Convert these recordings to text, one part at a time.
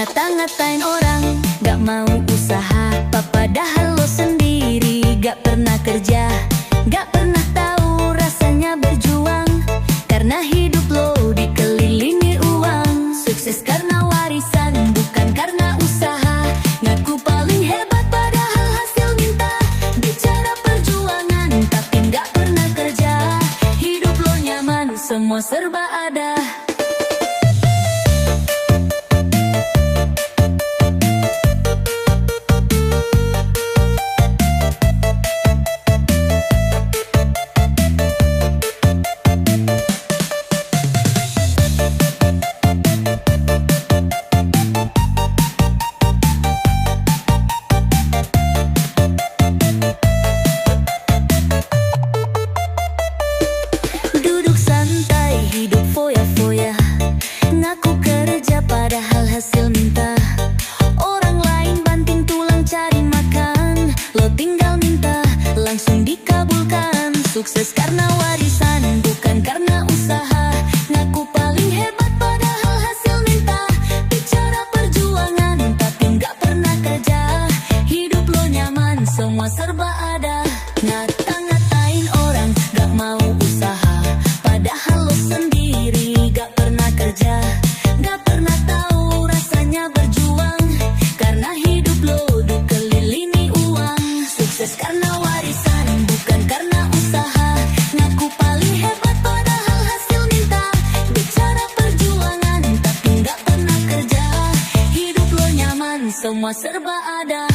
ngata-ngatain orang, gak mau usaha, padahal lo sendiri gak pernah kerja, gak pernah tahu rasanya berjuang, karena hidup lo dikelilingi uang. Sukses karena warisan, bukan karena usaha. Ngaku paling hebat padahal hasil minta. Bicara perjuangan tapi gak pernah kerja. Hidup lo nyaman, semua serba ada. Duduk santai, hidup foya-foya. Ngaku kerja padahal hasil minta. Orang lain banting tulang cari makan, lo tinggal minta, langsung dikabulkan. Sukses karena warisan, bukan karena usaha. Ngaku paling hebat padahal hasil minta. Bicara perjuangan tapi gak pernah kerja. Hidup lo nyaman, semua serba ada. Ngata-ngatain orang, gak mau usaha, padahal lo sendiri gak pernah kerja, gak pernah tahu rasanya berjuang, karena hidup lo dikelilingi uang. Sukses karena warisan, bukan karena usaha. Ngaku paling hebat padahal hasil minta. Bicara perjuangan tapi gak pernah kerja. Hidup lo nyaman, semua serba ada.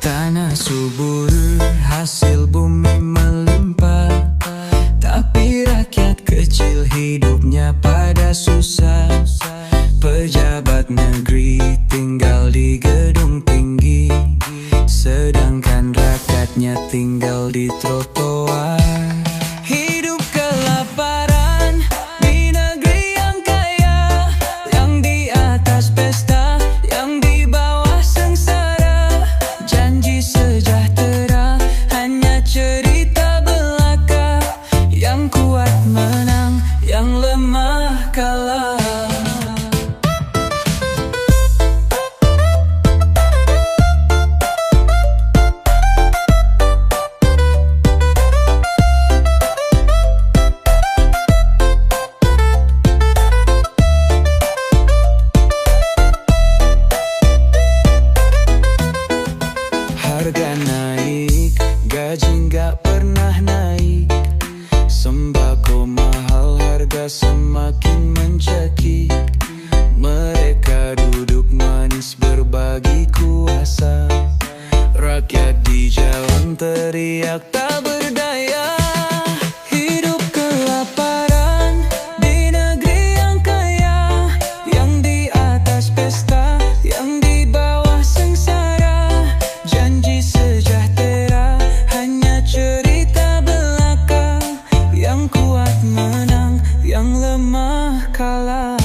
Tanah subur, hasil bumi melimpah, tapi rakyat kecil hidupnya pada susah. Pejabat negeri tinggal di gedung tinggi, sedangkan rakyatnya tinggal di trotoar. Hidup kelaparan di negeri yang kaya, yang di atas pesta, yang di bawah sengsara. Janji sejahtera hanya cerita belaka, yang kuat menang, yang lemah kalah. Harga naik, gaji nggak pernah naik. Sembako mahal, harga semakin mencekik. Mereka duduk manis berbagi kuasa. Rakyat di jalan teriak tak berdaya. Hidup kelaparan di negeri yang kaya, yang di atas pesta, yang di bawah sengsara. Janji sejahtera hanya cerita belaka, yang kuat menang, yang lemah kalah.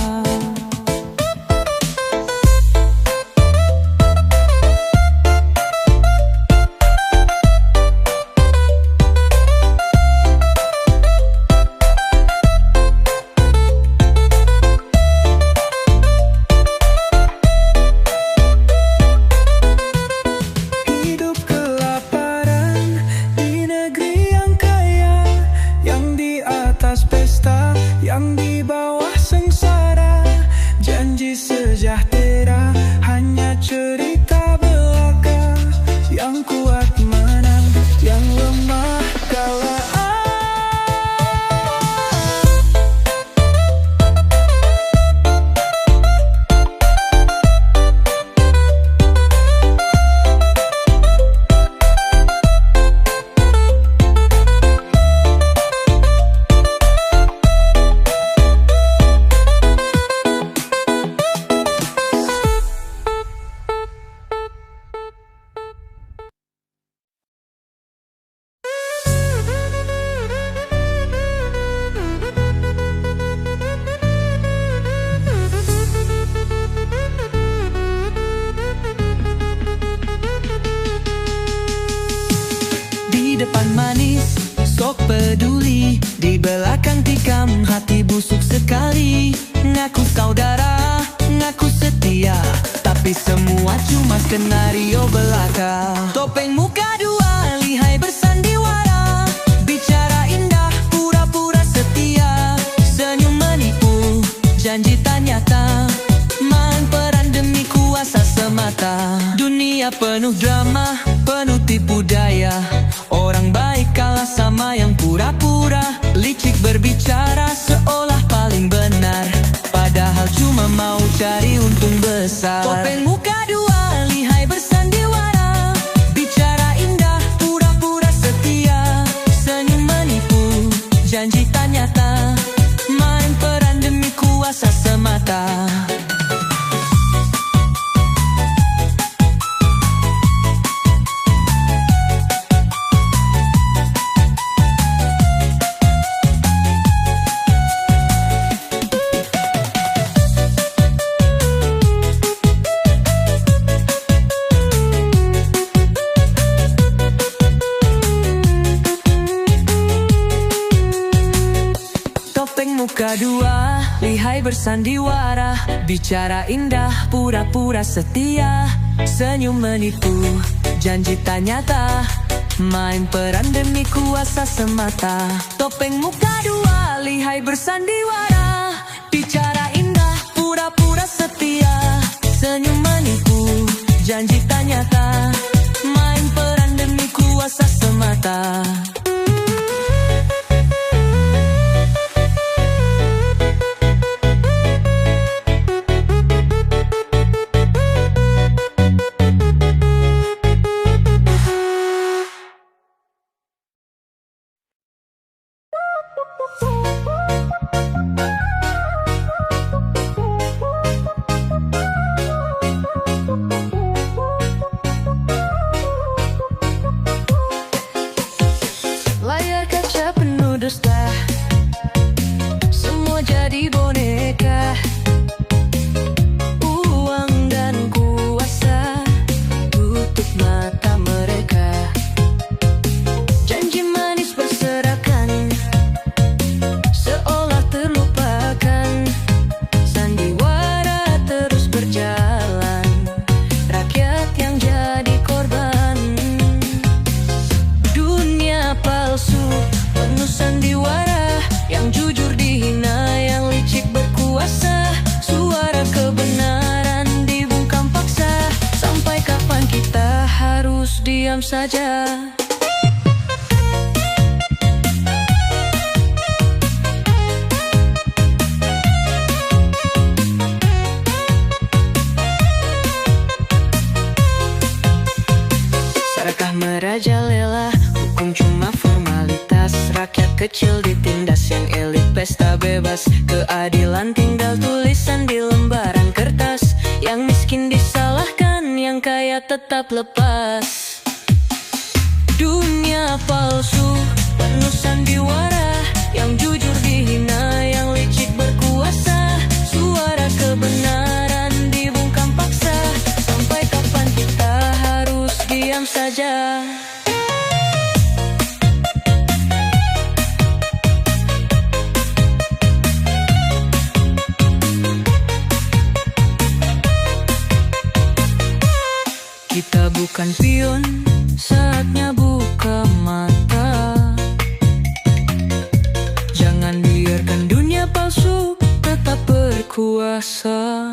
Di depan manis, sok peduli. Di belakang tikam, hati busuk sekali. Ngaku saudara, ngaku setia, tapi semua cuma skenario belaka. Topeng muka dua, lihai bersandiwara. Bicara indah, pura-pura setia. Senyum menipu, janji tak nyata. Main peran demi kuasa semata. Dunia penuh drama, penuh tipu daya. Orang baik kalah sama yang pura-pura. Licik berbicara seolah paling benar, padahal cuma mau cari untung besar. Topeng muka dua, lihai bersandiwara. Bicara indah, pura-pura setia. Senyum menipu, janji tak nyata. Main peran demi kuasa semata. Muka dua, lihai bersandiwara. Bicara indah, pura-pura setia. Senyum menipu, janji tak nyata. Main peran demi kuasa semata. Topeng muka dua, lihai bersandiwara. Bicara indah, pura-pura setia. Senyum menipu, janji tak nyata. Main peran demi kuasa semata. Layar kaca penuh dusta, semua jadi boneka. Uang dan kuasa tutup mata mereka. Janji manis berserakan, seolah terlupakan. Sandiwara terus berjalan, rakyat yang jadi korban. Dunia palsu, penuh sandiwara. Yang jujur dihina, yang licik berkuasa. Suara kebenaran dibungkam paksa. Sampai kapan kita harus diam saja? Serakah merajalela, hukum cuma formalitas. Rakyat kecil ditindas, yang elit pesta bebas. Keadilan tinggal tulisan di lembaran kertas. Yang miskin disalahkan, yang kaya tetap lepas. Dunia palsu, penuh sandiwara. Yang jujur dihina, yang licik berkuasa. Suara kebenaran dibungkam paksa. Sampai kapan kita harus diam saja? Kita bukan pion, saatnya buka mata. Jangan biarkan dunia palsu tetap berkuasa.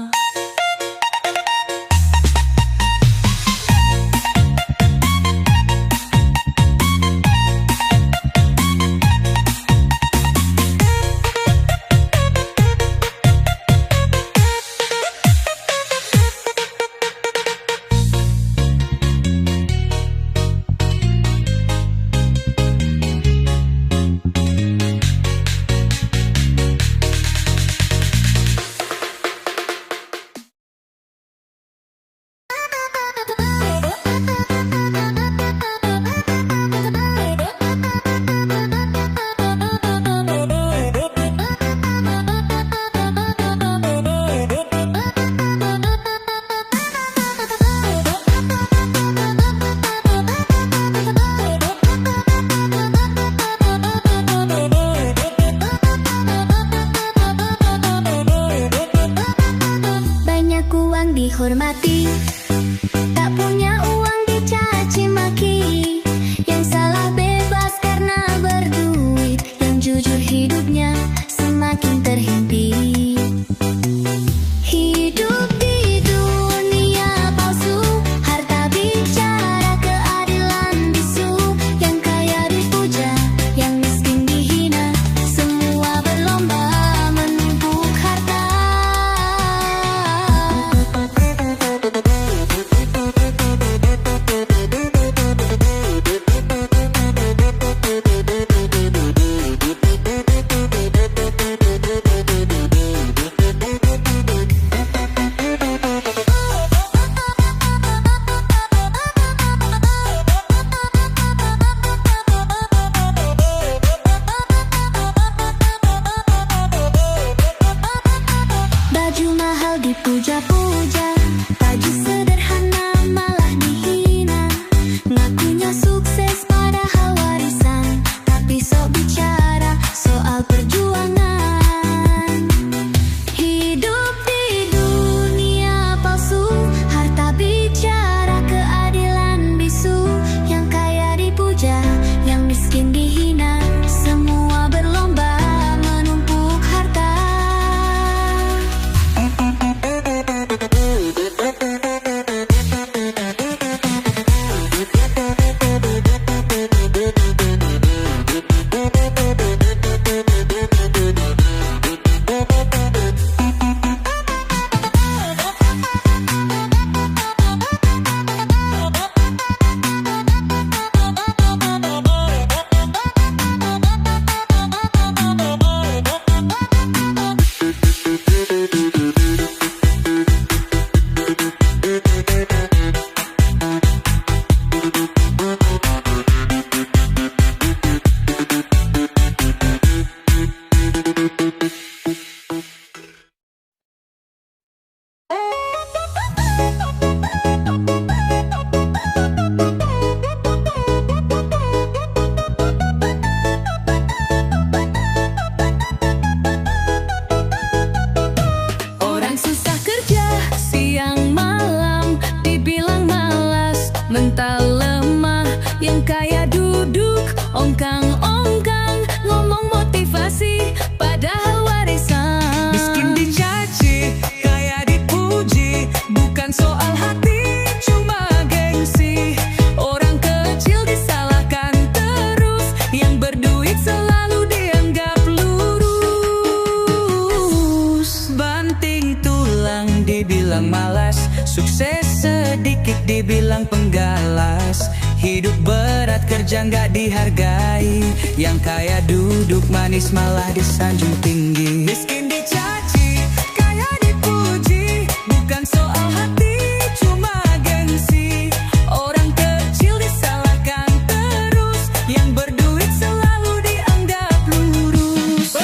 berat kerja nggak dihargai, yang kaya duduk manis malah disanjung tinggi. Miskin dicaci, kaya dipuji, bukan soal hati, cuma gengsi. Orang kecil disalahkan terus, yang berduit selalu dianggap lurus.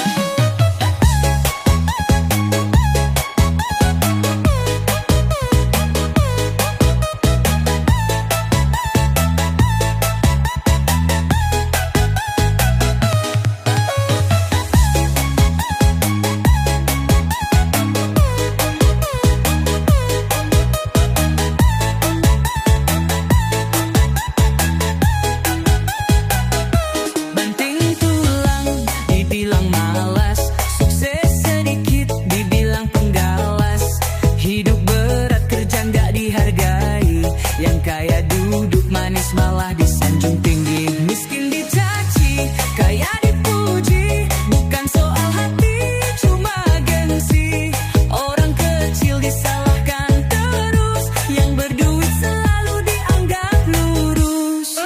Yang kaya duduk manis malah disanjung tinggi. Miskin dicaci, kaya dipuji, bukan soal hati, cuma gengsi. Orang kecil disalahkan terus, yang berduit selalu dianggap lurus.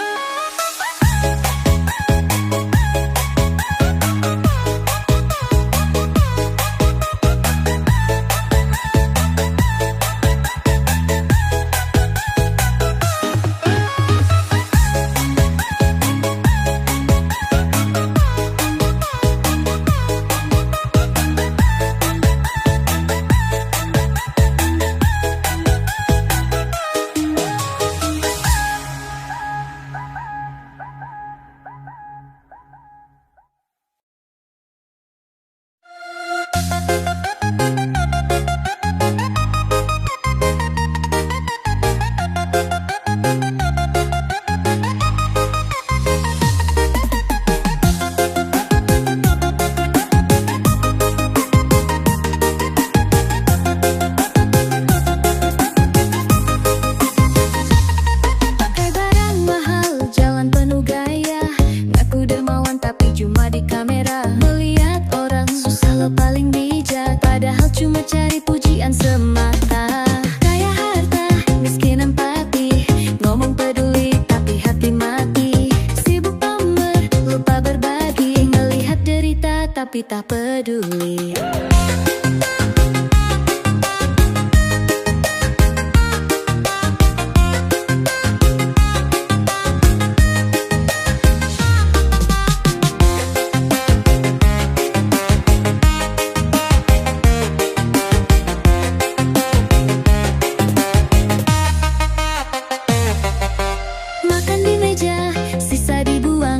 Cuma cari pujian semata. Kaya harta, miskin empati, ngomong peduli tapi hati mati. Sibuk pamer, lupa berbagi, melihat derita tapi tak peduli.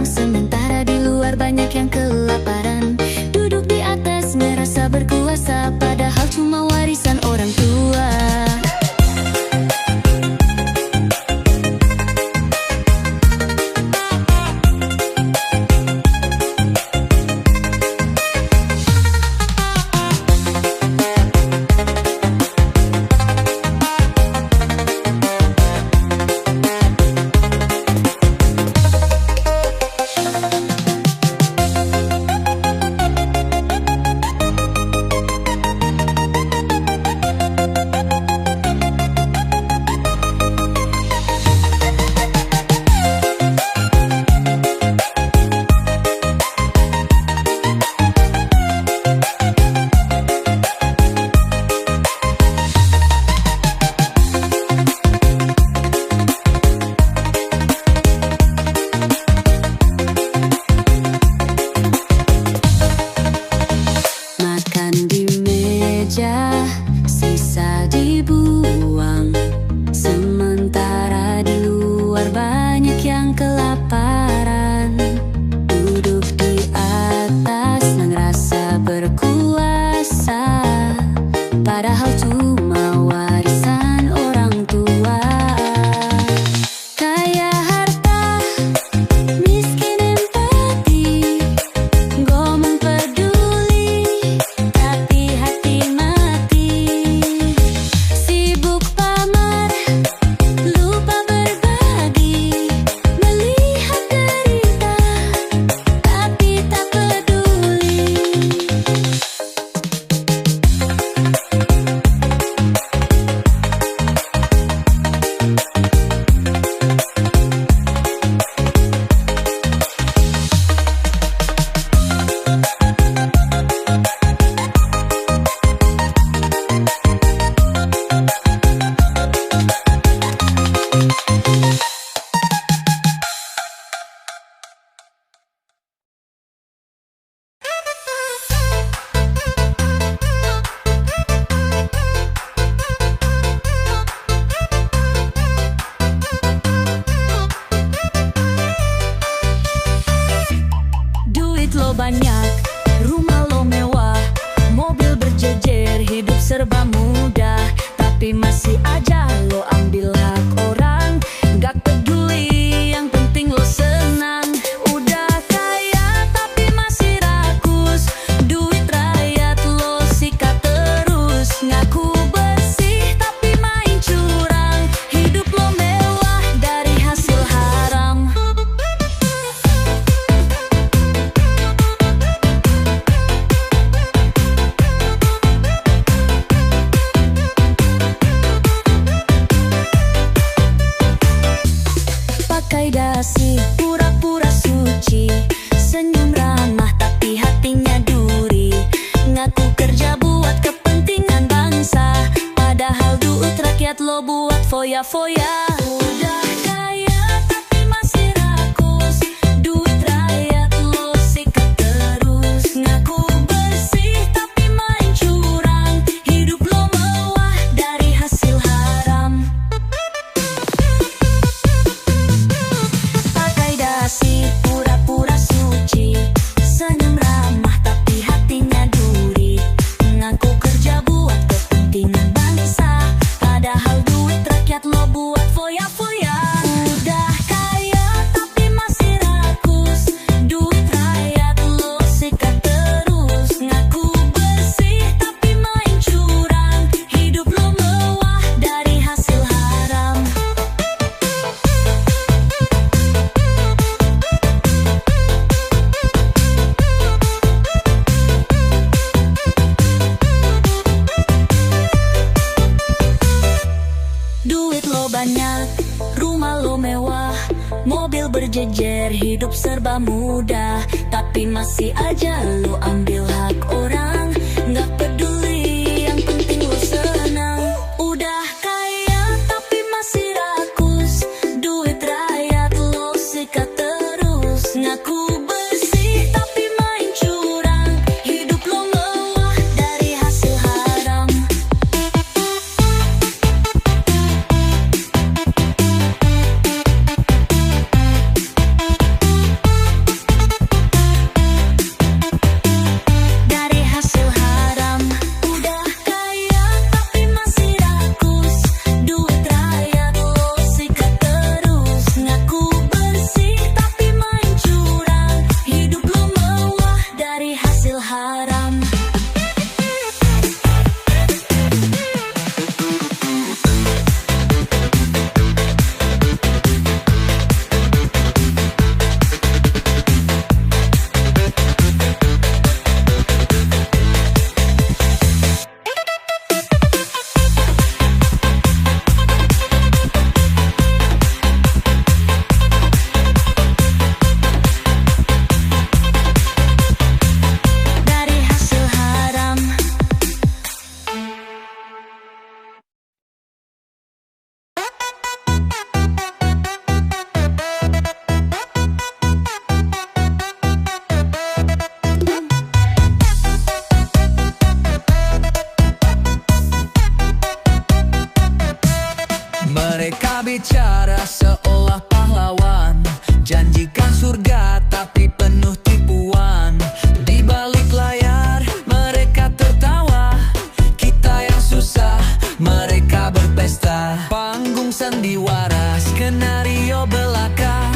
Sementara di luar banyak yang kelaparan, duduk di atas merasa berkuasa, padahal cuma warisan orang tua. Sisa dibuang, sementara di luar banyak yang kelaparan. Duduk di atas ngerasa berkuasa, padahal cuma warisan orang tua. Kaya harta, miskin empati, ngomong peduli tapi hati mati. Sibuk pamer, lupa berbagi, melihat serba mudah, tapi masih aja lo ambil hak orang. Gak peduli, yang penting lo senang. Udah kaya tapi masih rakus, duit rakyat lo sikat terus. Ngaku bersih tapi main curang, hidup lo mewah dari hasil haram. Pakai dasi, pura-pura suci, senyum ramah tapi hatinya duri. Ngaku kerja buat kepentingan bangsa, padahal duit rakyat lo buat foya-foya. Udah kaya tapi masih rakus, duit rakyat lo sikat terus. Ngaku bersih tapi main curang, hidup lo mewah dari hasil haram. Pakai dasi, pura-pura suci, senyum ramah tapi hatinya duri. Ngaku kerja buat kepentingan bangsa, padahal duit rakyat lo buat foya-foya. Udah kaya tapi masih rakus, duit rakyat lo sikat terus. Ngaku bersih tapi main curang, hidup lo mewah dari hasil haram. Duit lo banyak, rumah lo mewah, mobil berjejer, hidup serba mudah, tapi masih aja lo ambil hak orang. Gak peduli, yang penting lo senang. Udah kaya tapi masih rakus, duit rakyat lo sikat terus. Ngaku bersih tapi main curang, hidup lo mewah dari hasil haram. Dari hasil haram. Udah kaya tapi masih rakus, duit rakyat lo sikat terus. Ngaku bersih tapi main curang, hidup lo mewah dari hasil haram. Dari hasil haram. Mereka bicara seolah pahlawan, janjikan surga tapi penuh tipuan. Di balik layar mereka tertawa, kita yang susah mereka berpesta. Panggung sandiwara, skenario belaka,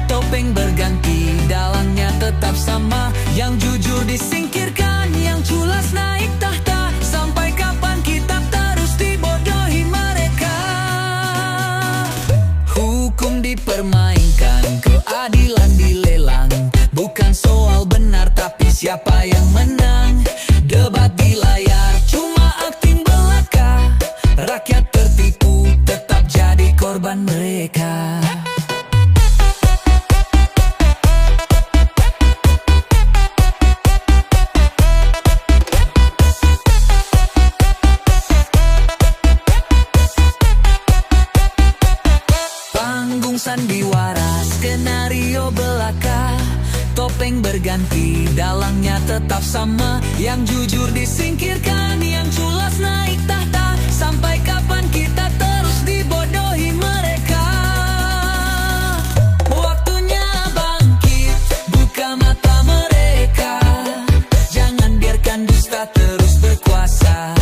topeng berganti, dalangnya tetap sama. Yang jujur disingkirkan, yang culas naik tahta. Sampai kapan kita terus dibodohi mereka? Hukum dipermainkan, keadilan dilelang. Bukan soal benar tapi siapa yang menang. Debat di layar cuma akting belaka, rakyat tertipu tetap jadi korban mereka. Panggung sandiwara, skenario belaka, topeng berganti, dalangnya tetap sama. Yang jujur disingkirkan, yang culas naik tahta. Sampai kapan kita terus dibodohi mereka? Waktunya bangkit, buka mata mereka. Jangan biarkan dusta terus berkuasa.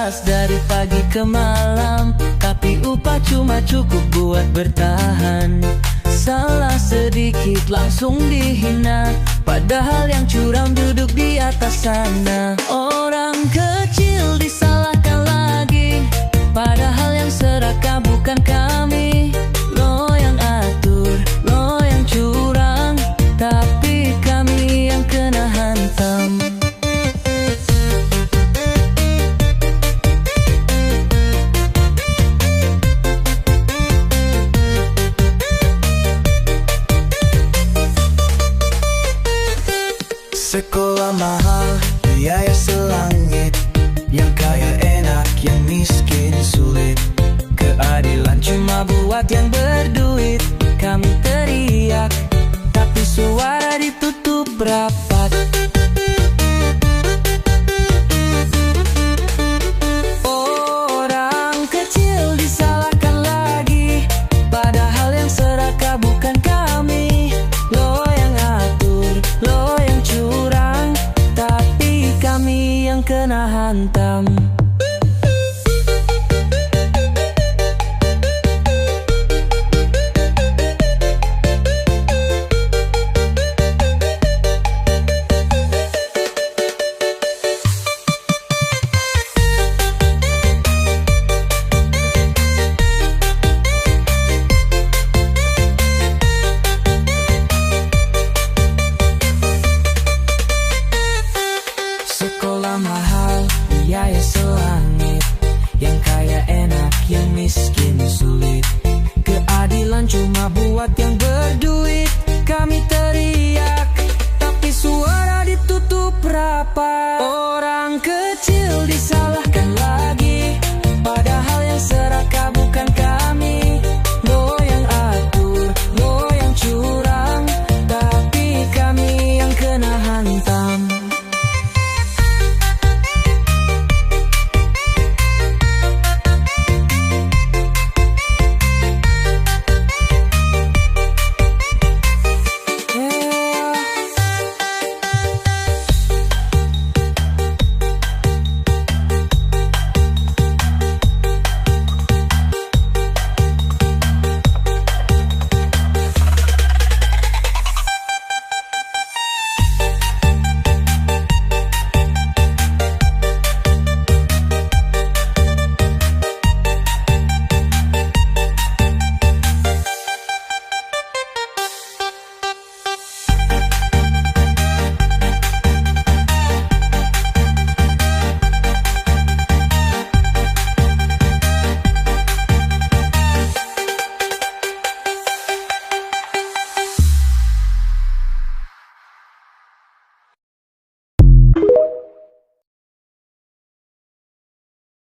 keras dari pagi ke malam, tapi upah cuma cukup buat bertahan. Salah sedikit langsung dihina, padahal yang curam duduk di atas sana. Orang kecil disalahkan lagi, padahal yang serakah bukan kami. Lo yang atur, lo yang curang, tapi kami yang kena hantam. Sekolah mahal, biaya selangit. Yang kaya enak, yang miskin sulit. Keadilan cuma buat yang berduit. Kami teriak, tapi suara ditutup rapat.